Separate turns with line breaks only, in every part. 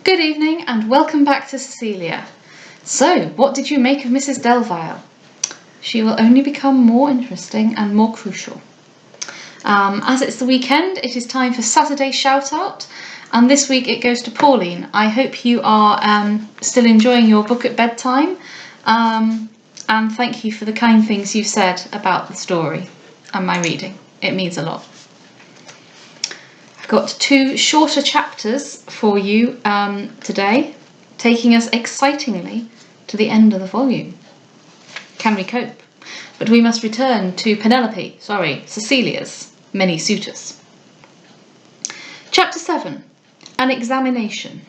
Good evening and welcome back to Cecilia. So, what did you make of Mrs. Delvile? She will only become more interesting and more crucial. As it's the weekend, it is time for Saturday shout out, and this week it goes to Pauline. I hope you are still enjoying your book at bedtime, and thank you for the kind things you've said about the story and my reading. It means a lot. I've got 2 shorter chapters for you today, taking us excitingly to the end of the volume. Can we cope? But we must return to Cecilia's many suitors. Chapter 7. An Examination.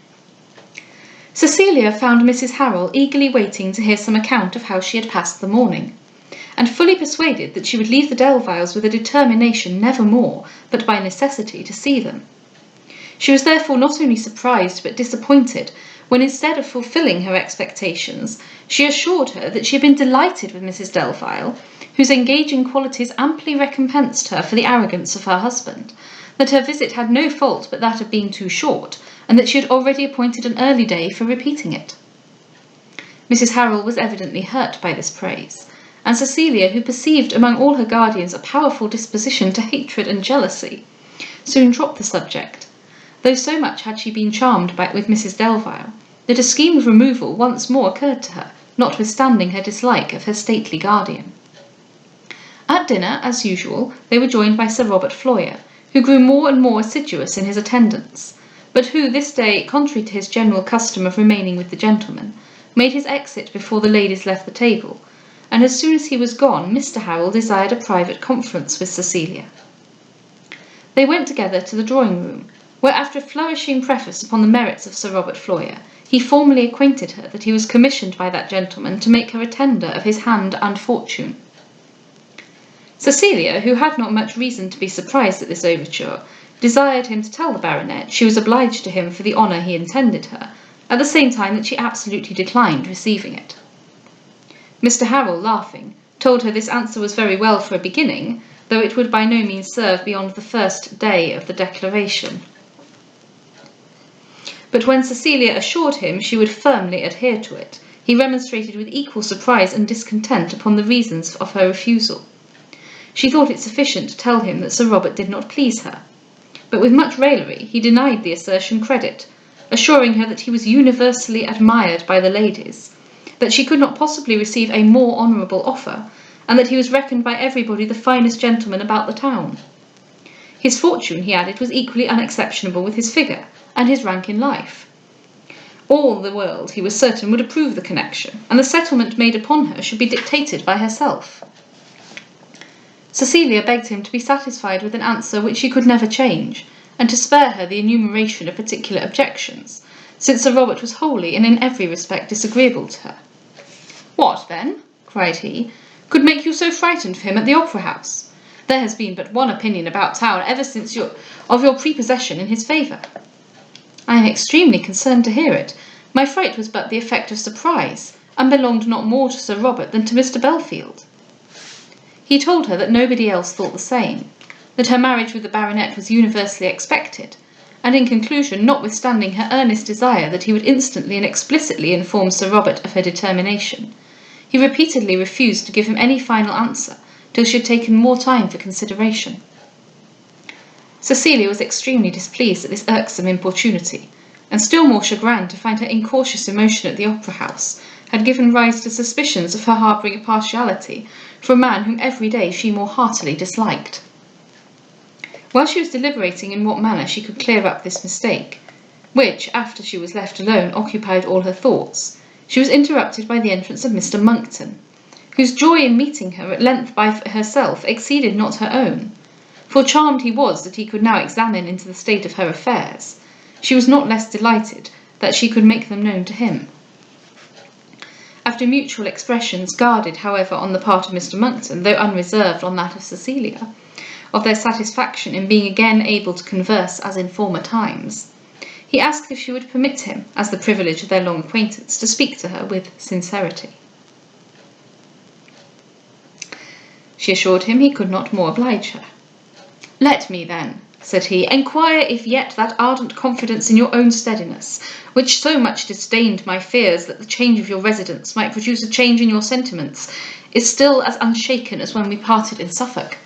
Cecilia found Mrs. Harrel eagerly waiting to hear some account of how she had passed the morning, and fully persuaded that she would leave the Delviles with a determination never more, but by necessity, to see them. She was therefore not only surprised but disappointed when, instead of fulfilling her expectations, she assured her that she had been delighted with Mrs. Delvile, whose engaging qualities amply recompensed her for the arrogance of her husband, that her visit had no fault but that of being too short, and that she had already appointed an early day for repeating it. Mrs. Harrel was evidently hurt by this praise, and Cecilia, who perceived among all her guardians a powerful disposition to hatred and jealousy, soon dropped the subject, though so much had she been charmed with Mrs. Delvile, that a scheme of removal once more occurred to her, notwithstanding her dislike of her stately guardian. At dinner, as usual, they were joined by Sir Robert Floyer, who grew more and more assiduous in his attendance, but who this day, contrary to his general custom of remaining with the gentlemen, made his exit before the ladies left the table, and as soon as he was gone, Mr. Harrel desired a private conference with Cecilia. They went together to the drawing-room, where, after a flourishing preface upon the merits of Sir Robert Floyer, he formally acquainted her that he was commissioned by that gentleman to make her a tender of his hand and fortune. Cecilia, who had not much reason to be surprised at this overture, desired him to tell the baronet she was obliged to him for the honour he intended her, at the same time that she absolutely declined receiving it. Mr. Harrel, laughing, told her this answer was very well for a beginning, though it would by no means serve beyond the first day of the declaration. But when Cecilia assured him she would firmly adhere to it, he remonstrated with equal surprise and discontent upon the reasons of her refusal. She thought it sufficient to tell him that Sir Robert did not please her, but with much raillery he denied the assertion credit, assuring her that he was universally admired by the ladies, that she could not possibly receive a more honourable offer, and that he was reckoned by everybody the finest gentleman about the town. His fortune, he added, was equally unexceptionable with his figure, and his rank in life. All the world, he was certain, would approve the connection, and the settlement made upon her should be dictated by herself. Cecilia begged him to be satisfied with an answer which she could never change, and to spare her the enumeration of particular objections, since Sir Robert was wholly and in every respect disagreeable to her. "What, then," cried he, "could make you so frightened for him at the opera-house? There has been but one opinion about town ever since of your prepossession in his favour." "I am extremely concerned to hear it. My fright was but the effect of surprise, and belonged not more to Sir Robert than to Mr. Belfield." He told her that nobody else thought the same, that her marriage with the baronet was universally expected, and in conclusion, notwithstanding her earnest desire that he would instantly and explicitly inform Sir Robert of her determination, he repeatedly refused to give him any final answer till she had taken more time for consideration. Cecilia was extremely displeased at this irksome importunity, and still more chagrined to find her incautious emotion at the opera-house had given rise to suspicions of her harbouring a partiality for a man whom every day she more heartily disliked. While she was deliberating in what manner she could clear up this mistake, which, after she was left alone, occupied all her thoughts, she was interrupted by the entrance of Mr. Monckton, whose joy in meeting her at length by herself exceeded not her own, for charmed he was that he could now examine into the state of her affairs, she was not less delighted that she could make them known to him. After mutual expressions, guarded, however, on the part of Mr. Monckton, though unreserved on that of Cecilia, of their satisfaction in being again able to converse as in former times, he asked if she would permit him, as the privilege of their long acquaintance, to speak to her with sincerity. She assured him he could not more oblige her. "Let me, then," said he, "enquire if yet that ardent confidence in your own steadiness, which so much disdained my fears that the change of your residence might produce a change in your sentiments, is still as unshaken as when we parted in Suffolk,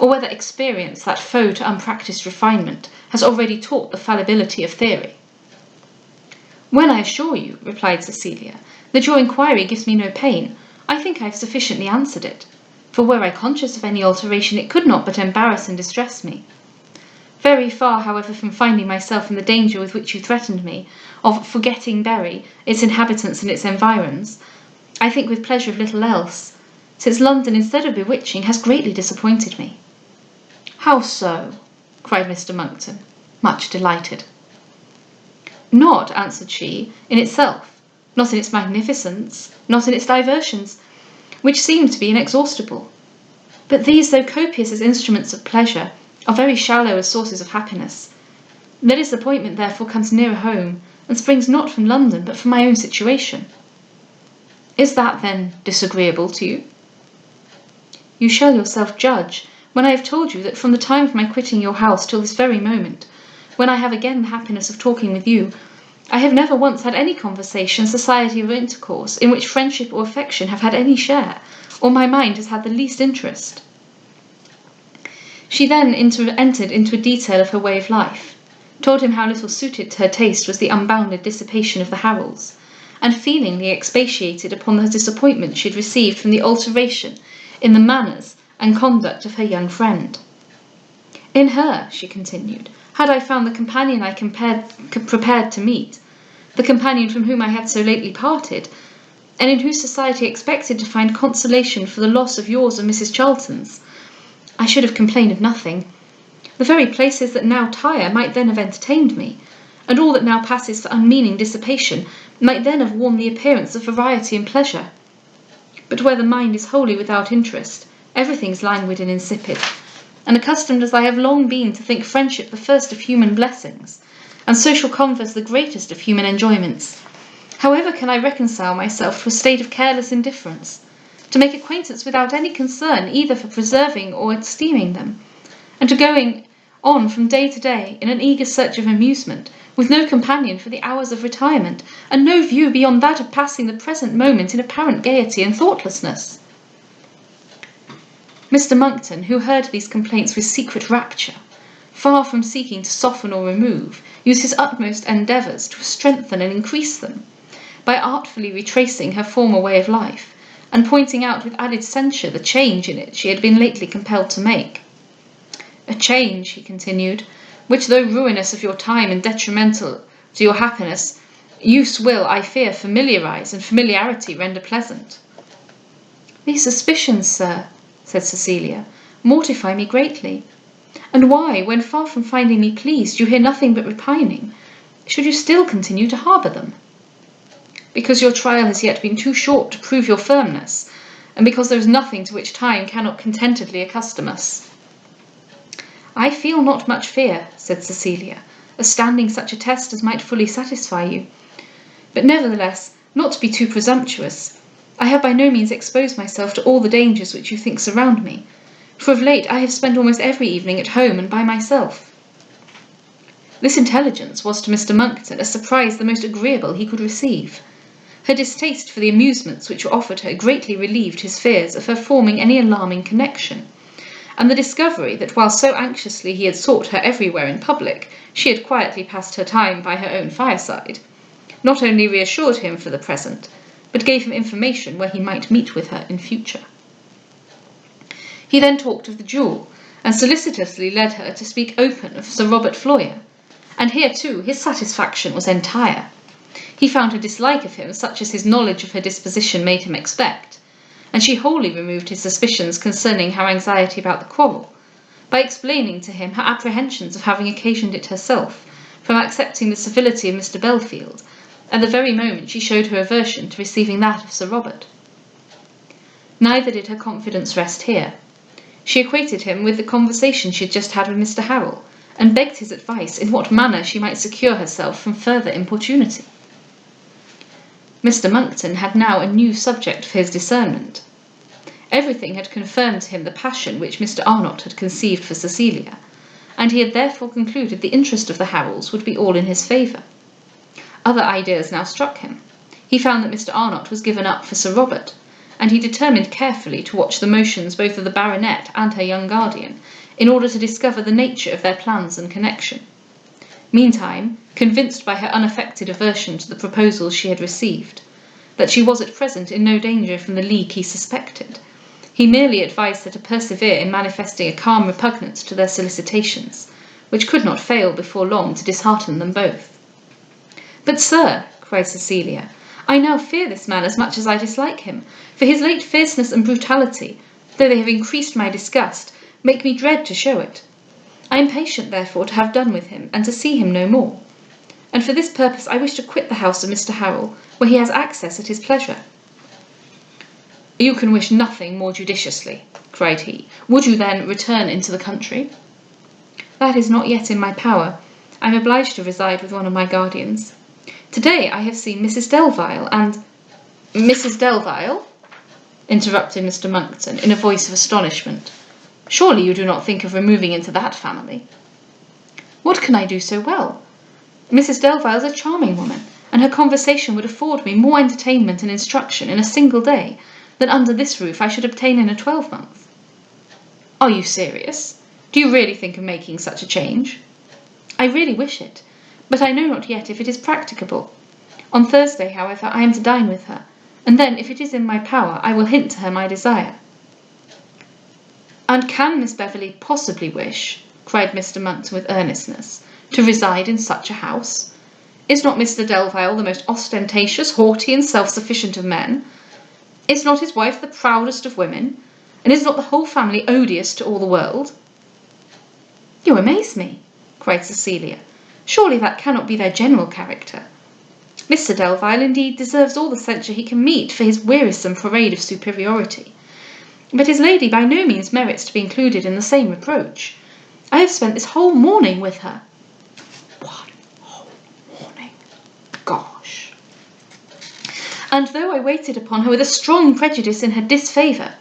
or whether experience, that foe to unpractised refinement, has already taught the fallibility of theory." "When I assure you," replied Cecilia, "that your inquiry gives me no pain, I think I have sufficiently answered it, for were I conscious of any alteration, it could not but embarrass and distress me. Very far, however, from finding myself in the danger with which you threatened me, of forgetting Bury, its inhabitants and its environs, I think with pleasure of little else, since London, instead of bewitching, has greatly disappointed me." "How so?" cried Mr. Monckton, much delighted. "Not," answered she, "in itself, not in its magnificence, not in its diversions, which seem to be inexhaustible. But these, though copious as instruments of pleasure, are very shallow as sources of happiness. Their disappointment therefore comes nearer home, and springs not from London, but from my own situation." "Is that, then, disagreeable to you?" "You shall yourself judge, when I have told you that from the time of my quitting your house till this very moment, when I have again the happiness of talking with you, I have never once had any conversation, society, or intercourse in which friendship or affection have had any share, or my mind has had the least interest." She then entered into a detail of her way of life, told him how little suited to her taste was the unbounded dissipation of the Harolds, and feelingly expatiated upon the disappointment she had received from the alteration in the manners and conduct of her young friend. "In her," she continued, "had I found the companion I prepared to meet, the companion from whom I had so lately parted, and in whose society I expected to find consolation for the loss of yours and Mrs. Charlton's, I should have complained of nothing. The very places that now tire might then have entertained me, and all that now passes for unmeaning dissipation might then have worn the appearance of variety and pleasure. But where the mind is wholly without interest, everything is languid and insipid, and accustomed as I have long been to think friendship the first of human blessings, and social converse the greatest of human enjoyments, however can I reconcile myself to a state of careless indifference, to make acquaintance without any concern either for preserving or esteeming them, and to going on from day to day in an eager search of amusement, with no companion for the hours of retirement, and no view beyond that of passing the present moment in apparent gaiety and thoughtlessness?" Mr. Monckton, who heard these complaints with secret rapture, far from seeking to soften or remove, used his utmost endeavours to strengthen and increase them, by artfully retracing her former way of life, and pointing out with added censure the change in it she had been lately compelled to make. "A change," he continued, "which, though ruinous of your time and detrimental to your happiness, use will, I fear, familiarize, and familiarity render pleasant." "These suspicions, sir," said Cecilia, "mortify me greatly. And why, when far from finding me pleased, you hear nothing but repining, should you still continue to harbour them?" "Because your trial has yet been too short to prove your firmness, and because there is nothing to which time cannot contentedly accustom us." "I feel not much fear," said Cecilia, "of standing such a test as might fully satisfy you. But nevertheless, not to be too presumptuous, I have by no means exposed myself to all the dangers which you think surround me, for of late I have spent almost every evening at home and by myself." This intelligence was to Mr. Monckton a surprise the most agreeable he could receive. Her distaste for the amusements which were offered her greatly relieved his fears of her forming any alarming connection, and the discovery that while so anxiously he had sought her everywhere in public, she had quietly passed her time by her own fireside, not only reassured him for the present, but gave him information where he might meet with her in future. He then talked of the duel, and solicitously led her to speak open of Sir Robert Floyer, and here too his satisfaction was entire. He found her dislike of him such as his knowledge of her disposition made him expect, and she wholly removed his suspicions concerning her anxiety about the quarrel, by explaining to him her apprehensions of having occasioned it herself, from accepting the civility of Mr. Belfield, at the very moment she showed her aversion to receiving that of Sir Robert. Neither did her confidence rest here. She acquainted him with the conversation she had just had with Mr. Harrel, and begged his advice in what manner she might secure herself from further importunity. Mr. Monckton had now a new subject for his discernment. Everything had confirmed to him the passion which Mr. Arnott had conceived for Cecilia, and he had therefore concluded the interest of the Harrels would be all in his favour. Other ideas now struck him. He found that Mr. Arnott was given up for Sir Robert, and he determined carefully to watch the motions both of the baronet and her young guardian, in order to discover the nature of their plans and connection. Meantime, convinced by her unaffected aversion to the proposals she had received, that she was at present in no danger from the league he suspected, he merely advised her to persevere in manifesting a calm repugnance to their solicitations, which could not fail before long to dishearten them both. "But, sir," cried Cecilia, "I now fear this man as much as I dislike him, for his late fierceness and brutality, though they have increased my disgust, make me dread to show it. I am impatient, therefore, to have done with him, and to see him no more. And for this purpose I wish to quit the house of Mr. Harrel, where he has access at his pleasure." "You can wish nothing more judiciously," cried he. "Would you, then, return into the country?" "That is not yet in my power. I am obliged to reside with one of my guardians. To-day I have seen Mrs. Delvile, and—" "Mrs. Delvile?" interrupted Mr. Monckton, in a voice of astonishment. "Surely you do not think of removing into that family?" "What can I do so well? Mrs. Delvile is a charming woman, and her conversation would afford me more entertainment and instruction in a single day than under this roof I should obtain in a 12-month. "Are you serious? Do you really think of making such a change?" "I really wish it, but I know not yet if it is practicable. On Thursday, however, I am to dine with her, and then, if it is in my power, I will hint to her my desire." "And can Miss Beverley possibly wish," cried Mr. Monckton with earnestness, "to reside in such a house? Is not Mr. Delvile the most ostentatious, haughty, and self-sufficient of men? Is not his wife the proudest of women? And is not the whole family odious to all the world?" "You amaze me," cried Cecilia. "Surely that cannot be their general character. Mr. Delvile indeed deserves all the censure he can meet for his wearisome parade of superiority, but his lady by no means merits to be included in the same reproach. I have spent this whole morning with her." "One whole morning? Gosh!" "And though I waited upon her with a strong prejudice in her disfavour,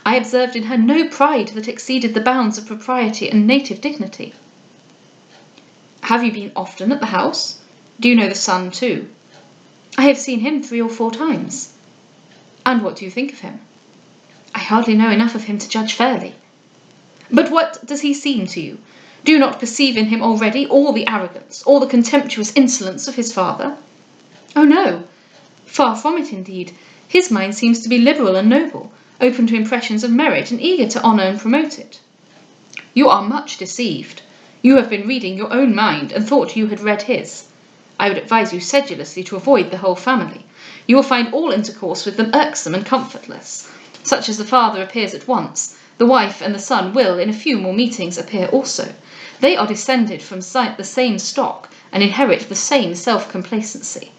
I observed in her no pride that exceeded the bounds of propriety and native dignity." "Have you been often at the house? Do you know the son too?" "I have seen him 3 or 4 times." "And what do you think of him?" "I hardly know enough of him to judge fairly." "But what does he seem to you? Do you not perceive in him already all the arrogance, all the contemptuous insolence of his father?" "Oh no! Far from it, indeed. His mind seems to be liberal and noble, open to impressions of merit, and eager to honour and promote it." "You are much deceived. You have been reading your own mind, and thought you had read his. I would advise you sedulously to avoid the whole family. You will find all intercourse with them irksome and comfortless. Such as the father appears at once, the wife and the son will, in a few more meetings, appear also. They are descended from the same stock, and inherit the same self-complacency.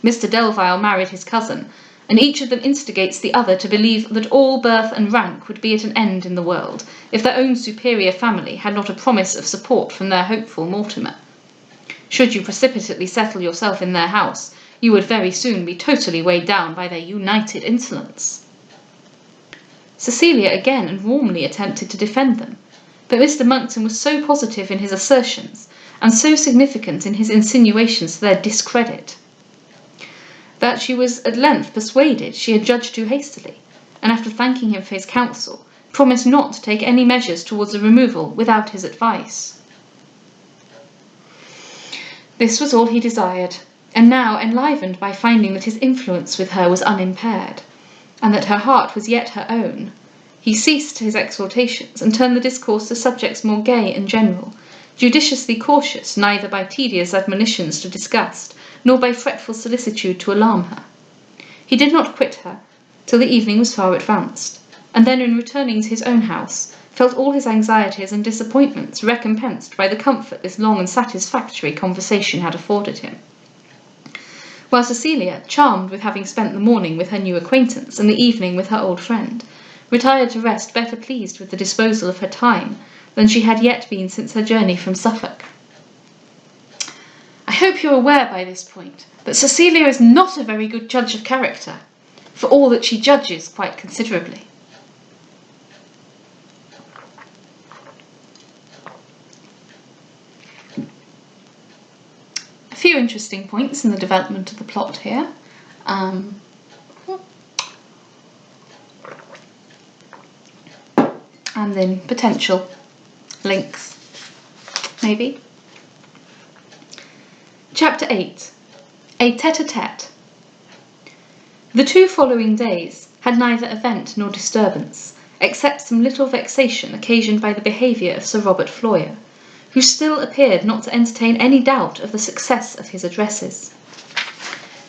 Mr. Delvile married his cousin, and each of them instigates the other to believe that all birth and rank would be at an end in the world, if their own superior family had not a promise of support from their hopeful Mortimer. Should you precipitately settle yourself in their house, you would very soon be totally weighed down by their united insolence." Cecilia again and warmly attempted to defend them, but Mr. Monckton was so positive in his assertions, and so significant in his insinuations to their discredit, that she was at length persuaded she had judged too hastily, and after thanking him for his counsel, promised not to take any measures towards a removal without his advice. This was all he desired, and now, enlivened by finding that his influence with her was unimpaired, and that her heart was yet her own, he ceased his exhortations, and turned the discourse to subjects more gay and general, judiciously cautious neither by tedious admonitions to disgust, nor by fretful solicitude to alarm her. He did not quit her till the evening was far advanced, and then, in returning to his own house, felt all his anxieties and disappointments recompensed by the comfort this long and satisfactory conversation had afforded him. While Cecilia, charmed with having spent the morning with her new acquaintance and the evening with her old friend, retired to rest better pleased with the disposal of her time than she had yet been since her journey from Suffolk. I hope you are aware by this point that Cecilia is not a very good judge of character, for all that she judges quite considerably. few interesting points in the development of the plot here. And then potential links, maybe. Chapter 8. A tête-à-tête. The 2 following days had neither event nor disturbance, except some little vexation occasioned by the behaviour of Sir Robert Floyer, who still appeared not to entertain any doubt of the success of his addresses.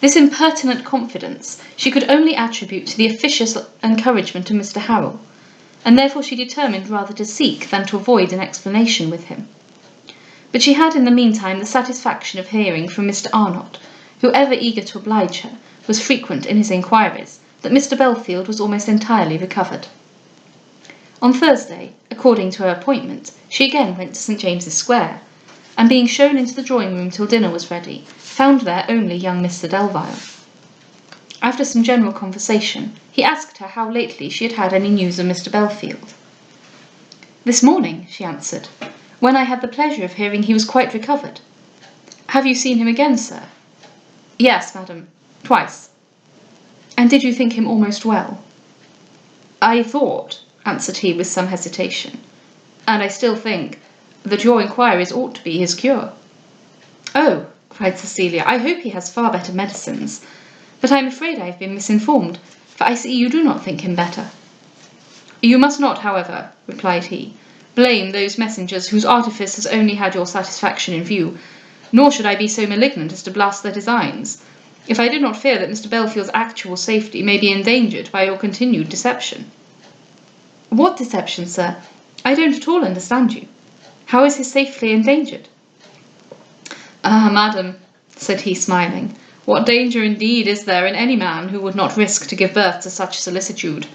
This impertinent confidence she could only attribute to the officious encouragement of Mr. Harrel, and therefore she determined rather to seek than to avoid an explanation with him. But she had in the meantime the satisfaction of hearing from Mr. Arnott, who, ever eager to oblige her, was frequent in his inquiries, that Mr. Belfield was almost entirely recovered. On Thursday, according to her appointment, she again went to St. James's Square, and being shown into the drawing-room till dinner was ready, found there only young Mr. Delvile. After some general conversation, he asked her how lately she had had any news of Mr. Belfield. "This morning," she answered, "when I had the pleasure of hearing he was quite recovered." "Have you seen him again, sir?" "Yes, madam, twice." "And did you think him almost well?" "I thought," answered he with some hesitation, "and I still think, that your inquiries ought to be his cure." "Oh," cried Cecilia, "I hope he has far better medicines. But I am afraid I have been misinformed, for I see you do not think him better." "You must not, however," replied he, "blame those messengers whose artifice has only had your satisfaction in view, nor should I be so malignant as to blast their designs, if I did not fear that Mr. Belfield's actual safety may be endangered by your continued deception." "What deception, sir? I don't at all understand you. How is his safety endangered?" "Ah, madam," said he, smiling, "what danger indeed is there in any man who would not risk to give birth to such solicitude?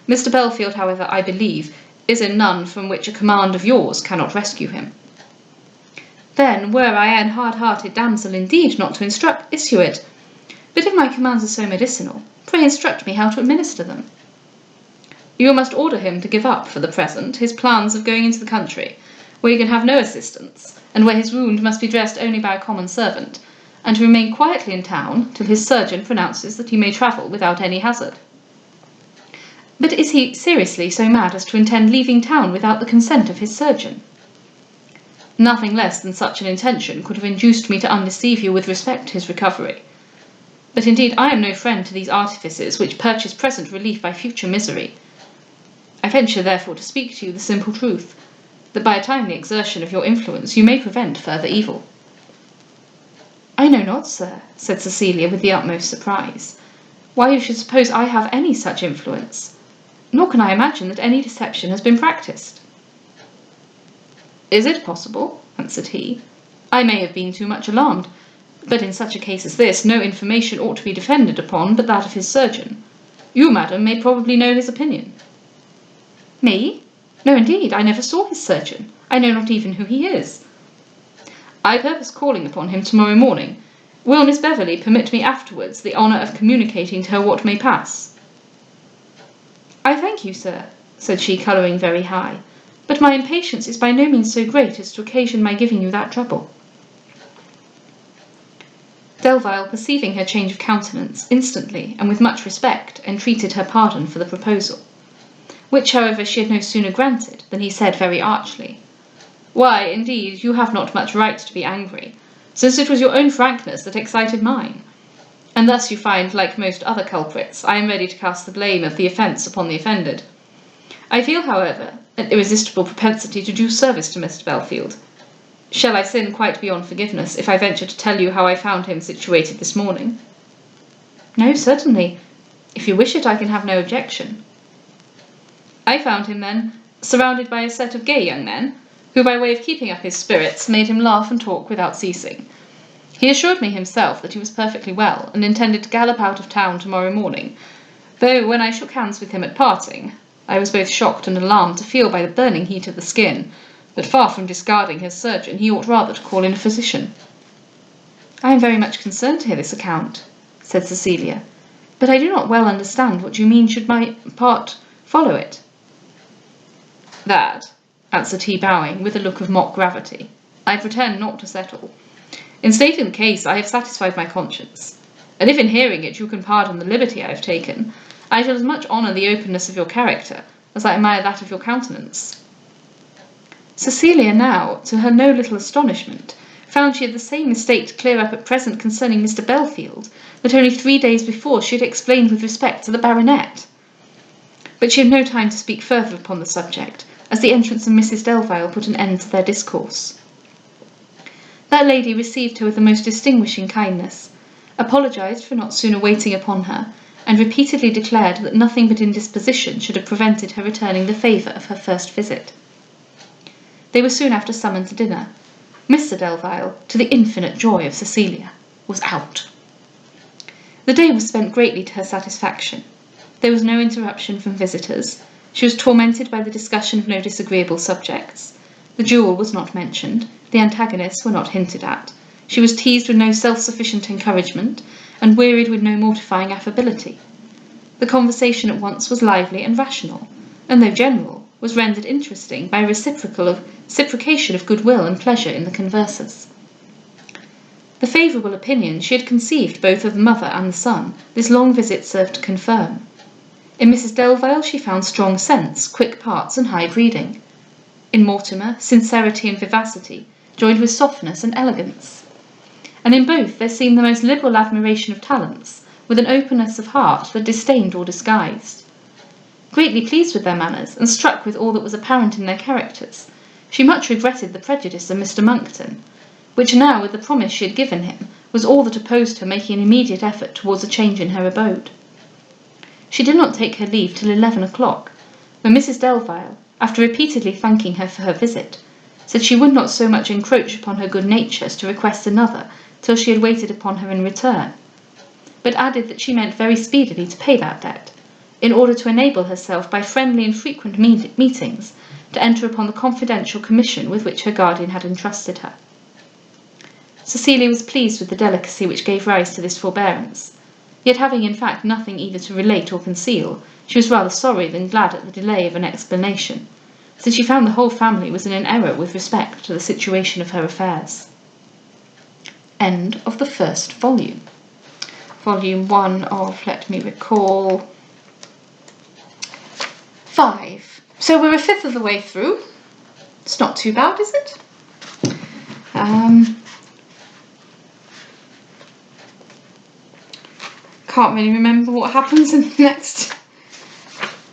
Mr. Belfield, however, I believe, is in none from which a command of yours cannot rescue him." "Then were I an hard-hearted damsel indeed not to issue it. But if my commands are so medicinal, pray instruct me how to administer them." "You must order him to give up, for the present, his plans of going into the country, where he can have no assistance, and where his wound must be dressed only by a common servant, and to remain quietly in town till his surgeon pronounces that he may travel without any hazard." "But is he seriously so mad as to intend leaving town without the consent of his surgeon?" "Nothing less than such an intention could have induced me to undeceive you with respect to his recovery. But indeed I am no friend to these artifices which purchase present relief by future misery. I venture therefore to speak to you the simple truth, that by a timely exertion of your influence you may prevent further evil." "I know not, sir," said Cecilia with the utmost surprise, "why you should suppose I have any such influence, nor can I imagine that any deception has been practised." "Is it possible?" answered he. "I may have been too much alarmed, but in such a case as this, no information ought to be depended upon but that of his surgeon. You, madam, may probably know his opinion." "Me? No, indeed, I never saw his surgeon. I know not even who he is." "I purpose calling upon him tomorrow morning. Will Miss Beverley permit me afterwards the honour of communicating to her what may pass?" "I thank you, sir," said she, colouring very high, "but my impatience is by no means so great as to occasion my giving you that trouble." Delvile, perceiving her change of countenance, instantly, and with much respect, entreated her pardon for the proposal, which, however, she had no sooner granted than he said very archly, "Why, indeed, you have not much right to be angry, since it was your own frankness that excited mine, and thus you find, like most other culprits, I am ready to cast the blame of the offence upon the offended. I feel, however, an irresistible propensity to do service to Mr. Belfield. Shall I sin quite beyond forgiveness if I venture to tell you how I found him situated this morning?" "No, certainly. If you wish it, I can have no objection." "I found him, then, surrounded by a set of gay young men, who, by way of keeping up his spirits, made him laugh and talk without ceasing. He assured me himself that he was perfectly well, and intended to gallop out of town tomorrow morning, though when I shook hands with him at parting, I was both shocked and alarmed to feel by the burning heat of the skin that, far from discarding his surgeon, he ought rather to call in a physician." "I am very much concerned to hear this account," said Cecilia, "but I do not well understand what you mean should my part follow it." "That," answered he, bowing, with a look of mock gravity, "I pretend not to settle. In stating the case, I have satisfied my conscience, and if in hearing it you can pardon the liberty I have taken, I shall as much honour the openness of your character as I admire that of your countenance." Cecilia now, to her no little astonishment, found she had the same mistake to clear up at present concerning Mr. Belfield that only 3 days before she had explained with respect to the baronet. But she had no time to speak further upon the subject, as the entrance of Mrs. Delvile put an end to their discourse. That lady received her with the most distinguishing kindness, apologised for not sooner waiting upon her, and repeatedly declared that nothing but indisposition should have prevented her returning the favour of her first visit. They were soon after summoned to dinner. Mr. Delvile, to the infinite joy of Cecilia, was out. The day was spent greatly to her satisfaction. There was no interruption from visitors. She was tormented by the discussion of no disagreeable subjects. The duel was not mentioned. The antagonists were not hinted at. She was teased with no self-sufficient encouragement, and wearied with no mortifying affability. The conversation at once was lively and rational, and though general, was rendered interesting by a reciprocation of goodwill and pleasure in the conversers. The favourable opinion she had conceived both of the mother and the son, this long visit served to confirm. In Mrs. Delvile she found strong sense, quick parts, and high breeding. In Mortimer, sincerity and vivacity, joined with softness and elegance. And in both there seemed the most liberal admiration of talents, with an openness of heart that disdained or disguised. Greatly pleased with their manners, and struck with all that was apparent in their characters, she much regretted the prejudice of Mr. Monckton, which now, with the promise she had given him, was all that opposed her making an immediate effort towards a change in her abode. She did not take her leave till 11 o'clock, when Mrs. Delvile, after repeatedly thanking her for her visit, said she would not so much encroach upon her good nature as to request another till she had waited upon her in return, but added that she meant very speedily to pay that debt, in order to enable herself by friendly and frequent meetings to enter upon the confidential commission with which her guardian had entrusted her. Cecilia was pleased with the delicacy which gave rise to this forbearance, yet having in fact nothing either to relate or conceal, she was rather sorry than glad at the delay of an explanation, since she found the whole family was in an error with respect to the situation of her affairs. End of the first volume. Volume 1 of, let me recall, 5. So we're a fifth of the way through. It's not too bad, is it? Can't really remember what happens in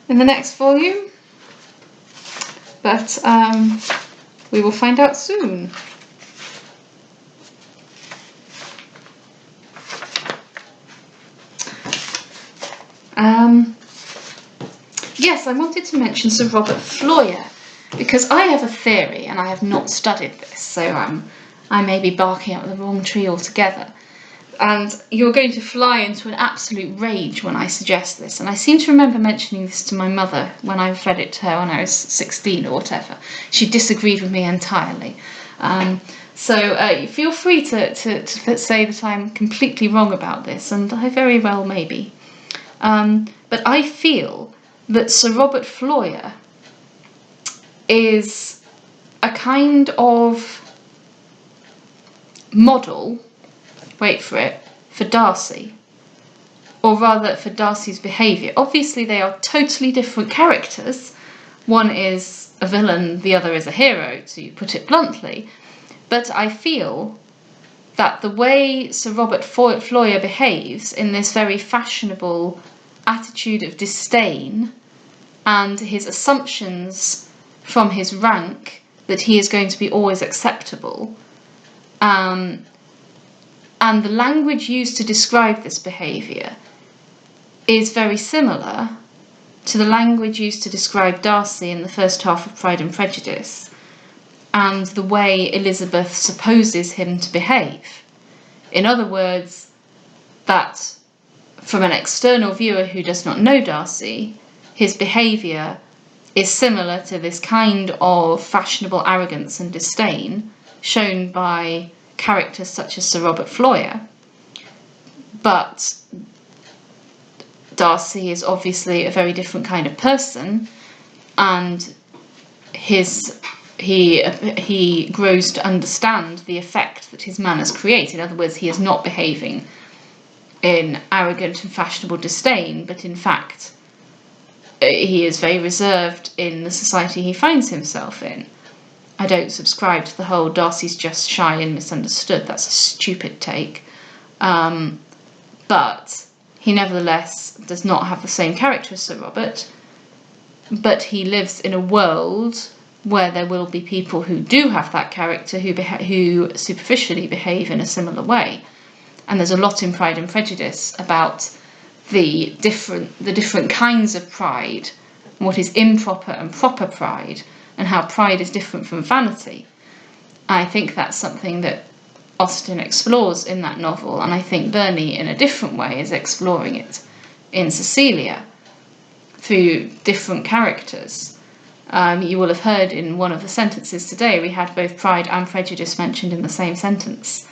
the next volume, but we will find out soon. Yes, I wanted to mention Sir Robert Floyer, because I have a theory, and I have not studied this, so I may be barking up the wrong tree altogether. And you're going to fly into an absolute rage when I suggest this. And I seem to remember mentioning this to my mother when I read it to her when I was 16 or whatever. She disagreed with me entirely. So feel free to say that I'm completely wrong about this, and I very well may be. But I feel that Sir Robert Floyer is a kind of model, wait for it, for Darcy, or rather for Darcy's behaviour. Obviously they are totally different characters. One is a villain, the other is a hero, to put it bluntly. But I feel that the way Sir Robert Floyer behaves in this very fashionable attitude of disdain, and his assumptions from his rank that he is going to be always acceptable, and the language used to describe this behaviour is very similar to the language used to describe Darcy in the first half of Pride and Prejudice, and the way Elizabeth supposes him to behave. In other words, that from an external viewer who does not know Darcy, his behaviour is similar to this kind of fashionable arrogance and disdain shown by characters such as Sir Robert Floyer. But Darcy is obviously a very different kind of person, and his he grows to understand the effect that his manners create. In other words, he is not behaving in arrogant and fashionable disdain, but in fact he is very reserved in the society he finds himself in. I don't subscribe to the whole Darcy's just shy and misunderstood. That's a stupid take. But he nevertheless does not have the same character as Sir Robert, but he lives in a world where there will be people who do have that character, who superficially behave in a similar way. And there's a lot in Pride and Prejudice about the different kinds of pride, and what is improper and proper pride, and how pride is different from vanity. I think that's something that Austen explores in that novel, and I think Burney, in a different way, is exploring it in Cecilia through different characters. You will have heard in one of the sentences today, we had both Pride and Prejudice mentioned in the same sentence.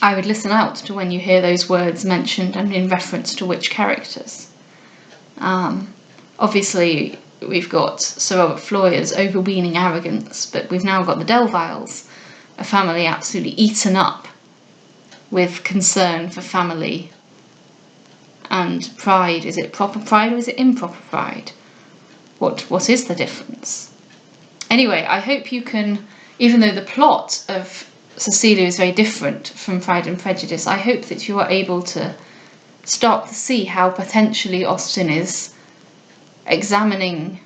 I would listen out to when you hear those words mentioned and in reference to which characters. Obviously, we've got Sir Robert Floyer's overweening arrogance, but we've now got the Delviles, a family absolutely eaten up with concern for family and pride. Is it proper pride or is it improper pride? What is the difference? Anyway, I hope you can, even though the plot of Cecilia is very different from Pride and Prejudice, I hope that you are able to start to see how potentially Austen is examining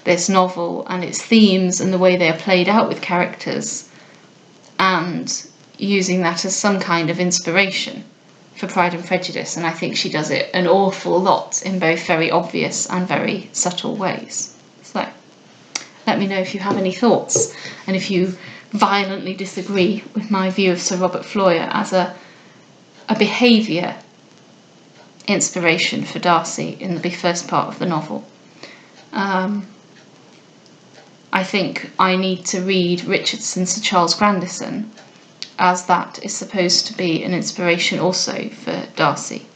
this novel and its themes and the way they are played out with characters, and using that as some kind of inspiration for Pride and Prejudice. And I think she does it an awful lot in both very obvious and very subtle ways. So let me know if you have any thoughts, and if you violently disagree with my view of Sir Robert Floyer as a behaviour inspiration for Darcy in the first part of the novel. I think I need to read Richardson's Sir Charles Grandison, as that is supposed to be an inspiration also for Darcy.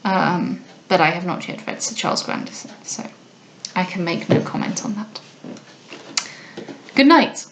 But I have not yet read Sir Charles Grandison, so I can make no comment on that. Good night.